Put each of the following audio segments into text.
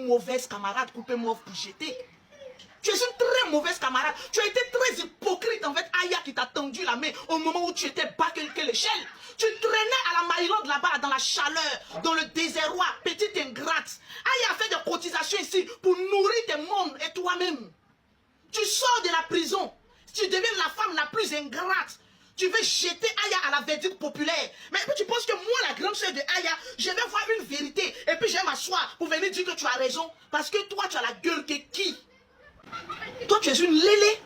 mauvaise camarade, coupée mauve pour jeter. Tu es une très mauvaise camarade. Tu as été très hypocrite en fait. Aya qui t'a tendu la main au moment où tu étais bas que l'échelle. Tu traînais à la Maryland là-bas dans la chaleur, dans le désert, petite ingrate. Aya a fait des cotisations ici pour nourrir tes mondes et toi-même. Tu sors de la prison. Tu deviens la femme la plus ingrate. Tu veux jeter Aya à la verdict populaire. Mais tu penses que moi, la grande sœur de Aya, je vais voir une vérité et puis je vais m'asseoir pour venir dire que tu as raison. Parce que toi, tu as la gueule que qui? Toi, tu es une lélé.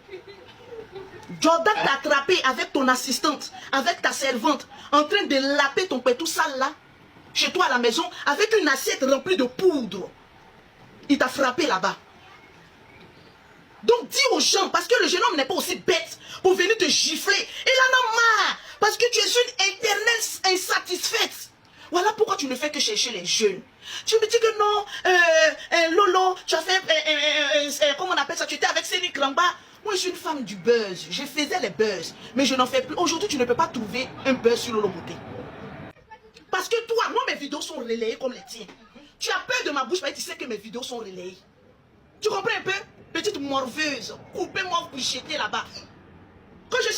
Jordan t'a attrapé avec ton assistante, avec ta servante, en train de laper ton père tout sale là, chez toi à la maison, avec une assiette remplie de poudre. Il t'a frappé là-bas. Donc dis aux gens, parce que le jeune homme n'est pas aussi bête pour venir te gifler. Il en a marre, parce que tu es une éternelle insatisfaite. Voilà pourquoi tu ne fais que chercher les jeunes. Tu me dis que non, Lolo, tu as fait, comment on appelle ça, tu étais avec Céline Kramba. Moi, je suis une femme du buzz. Je faisais les buzz, mais je n'en fais plus. Aujourd'hui, tu ne peux pas trouver un buzz sur Lolo Beauté. Parce que toi, moi, mes vidéos sont relayées comme les tiennes. Tu as peur de ma bouche, mais tu sais que mes vidéos sont relayées. Tu comprends un peu? Petite morveuse, coupez-moi pour jeter là-bas. Quand je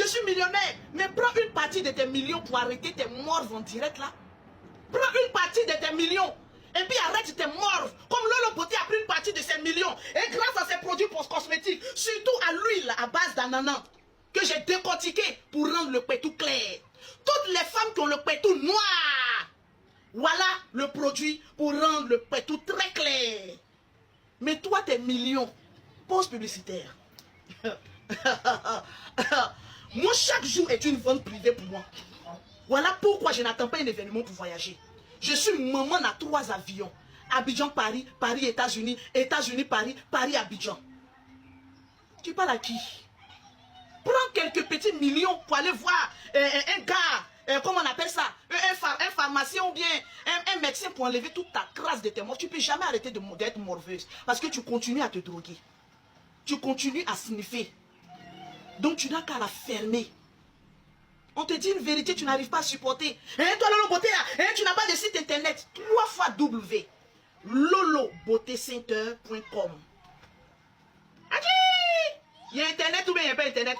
suis millionnaire, mais prends une partie de tes millions pour arrêter tes morves en direct là. Prends une partie de tes millions et puis arrête tes morves. Comme Lolo Beauté a pris une partie de ses millions et grâce à ses produits post-cosmétiques, surtout à l'huile à base d'ananas que j'ai décortiqué pour rendre le pétou clair. Toutes les femmes qui ont le pétou noir, voilà le produit pour rendre le pétou très clair. Mais toi, tes millions, pause publicitaire. Moi, chaque jour est une vente privée pour moi. Voilà pourquoi je n'attends pas un événement pour voyager. Je suis maman à 3 avions. Abidjan, Paris, Paris, États-Unis, États-Unis, Paris, Paris, Abidjan. Tu parles à qui? Prends quelques petits millions pour aller voir un gars, comment on appelle ça, un pharmacien ou bien un médecin pour enlever toute ta crasse de tes morts. Tu ne peux jamais arrêter d'être morveuse parce que tu continues à te droguer. Tu continues à sniffer. Donc tu n'as qu'à la fermer. On te dit une vérité, tu n'arrives pas à supporter. Hein, toi, Lolo Beauté, hein, tu n'as pas de site internet. 3 fois W. lolobeautecenter.com. Il y a internet ou bien il n'y a pas internet?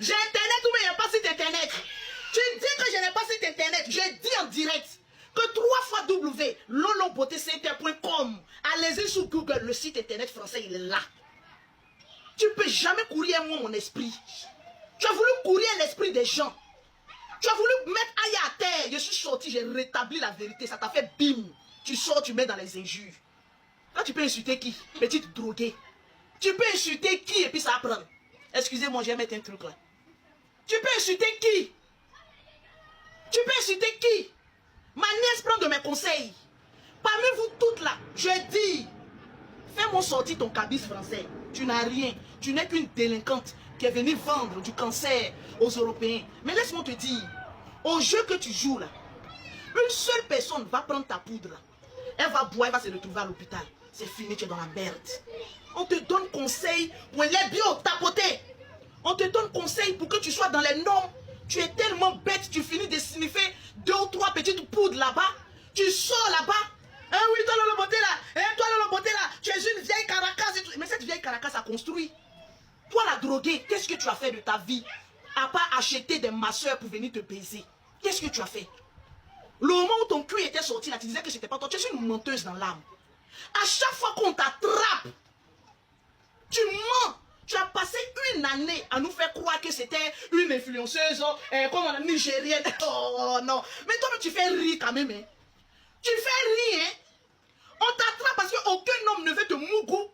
J'ai internet ou bien il n'y a pas site internet? Tu dis que je n'ai pas site internet. Je dis en direct que 3 fois W. lolobeautecenter.com. Allez-y sur Google, le site internet français, il est là. Tu ne peux jamais courir moi mon esprit. Tu as voulu courir l'esprit des gens. Tu as voulu mettre Aya à terre. Je suis sorti, j'ai rétabli la vérité. Ça t'a fait bim. Tu sors, tu mets dans les injures. Là, tu peux insulter qui? Petite droguée. Tu peux insulter qui et puis ça prend. Excusez-moi, je vais mettre un truc là. Tu peux insulter qui? Tu peux insulter qui? Ma nièce prend de mes conseils. Parmi vous toutes là, je dis, fais-moi sortir ton cabis français. Tu n'as rien. Tu n'es qu'une délinquante qui est venue vendre du cancer aux Européens. Mais laisse-moi te dire, au jeu que tu joues là, une seule personne va prendre ta poudre là. Elle va boire, elle va se retrouver à l'hôpital. C'est fini, tu es dans la merde. On te donne conseil pour les bio tapoter. On te donne conseil pour que tu sois dans les normes. Tu es tellement bête, tu finis de sniffer 2 ou 3 petites poudres là-bas. Tu sors là-bas. Hein, oui, toi, Lolo Beauté là. Hein, toi, Lolo Beauté là. Tu es une vieille caracas et tout. Mais cette vieille caracas a construit. Toi, la droguée, qu'est-ce que tu as fait de ta vie? À part acheter des masseurs pour venir te baiser. Qu'est-ce que tu as fait? Le moment où ton cul était sorti là, tu disais que c'était pas toi. Tu es une menteuse dans l'âme. À chaque fois qu'on t'attrape, tu mens. Tu as passé une année à nous faire croire que c'était une influenceuse comme la nigérienne. Oh non. Mais toi, tu fais rire quand même. Hein. Tu fais rire. Hein. On t'attrape parce qu'aucun homme ne veut te mougou.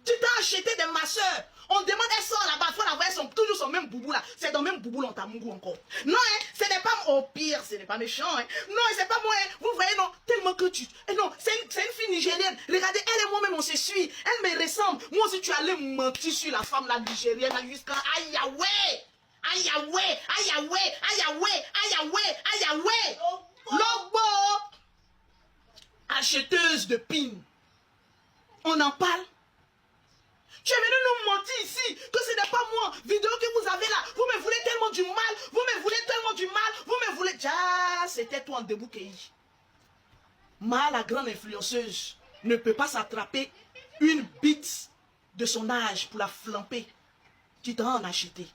Tu t'as acheté des masseurs. On demande, elle sort là-bas, il faut la voir, toujours son même boubou là. C'est dans le même boubou, on t'a mougou encore. Non, hein, ce n'est pas au pire, ce n'est pas méchant. Hein. Non, c'est pas moi. Hein. Vous voyez, non, tellement que tu. Non, c'est une fille nigérienne. Regardez, elle et moi-même, on se suit. Elle me ressemble. Moi aussi, tu allais mentir sur la femme, la nigérienne, jusqu'à aïe, ouais. Aïe, ouais, aïe, ouais, aïe, ouais, aïe, ouais, aïe, ouais. Lobo. Acheteuse de pin. On en parle. Tu es venu nous mentir ici, que ce n'est pas moi. Vidéo que vous avez là, vous me voulez tellement du mal, vous me voulez tellement du mal, vous me voulez... Ah, c'était toi en début, Kéhi. Ma, la grande influenceuse, ne peut pas s'attraper une bite de son âge pour la flamper. Tu t'en as acheté.